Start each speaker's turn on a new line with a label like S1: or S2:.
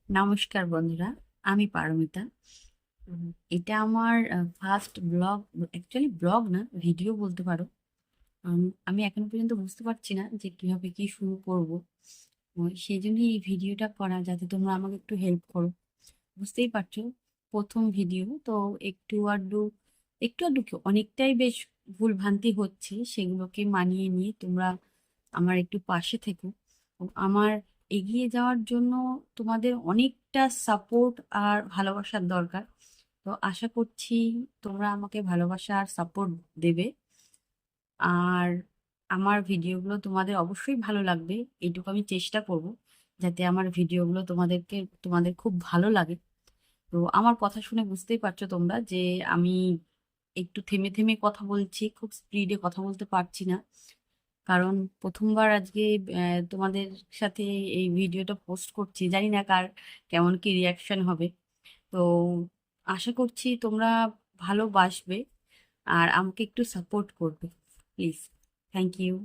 S1: নমস্কার বন্ধুরা, আমি পারমিতা। এটা আমার ফার্স্ট ব্লগ, অ্যাকচুয়ালি ব্লগ না, ভিডিও বলতে পারো। আমি এখনো পর্যন্ত বুঝতে পারছি না যে কিভাবে কি শুরু করব। সেই জন্যই এই ভিডিওটা করা, যাতে তোমরা আমাকে একটু হেল্প করো। বুঝতেই পারছো, প্রথম ভিডিও তো একটু আধটু কি, অনেকটাই বেশ ভুল ভ্রান্তি হচ্ছে, সেগুলোকে মানিয়ে নিয়ে তোমরা আমার একটু পাশে থেকো। আমার এগিয়ে যাওয়ার জন্য তোমাদের অনেকটা সাপোর্ট আর ভালোবাসার দরকার। তো আশা করছি তোমরা আমাকে ভালোবাসা আর সাপোর্ট দেবে। আর আমার ভিডিওগুলো তোমাদের অবশ্যই ভালো লাগবে, এইটুকু আমি চেষ্টা করব, যাতে আমার ভিডিওগুলো তোমাদের খুব ভালো লাগে। তো আমার কথা শুনে বুঝতেই পারছো তোমরা যে আমি একটু থেমে থেমে কথা বলছি, খুব স্পিডে কথা বলতে পারছি না। কারণ প্রথমবার আজকে তোমাদের সাথে এই ভিডিওটা পোস্ট করছি, জানি না কার কেমন কি রিয়াকশন হবে। তো আশা করছি তোমরা ভালোবাসবে আর আমাকে একটু সাপোর্ট করবে, প্লিজ। Thank you.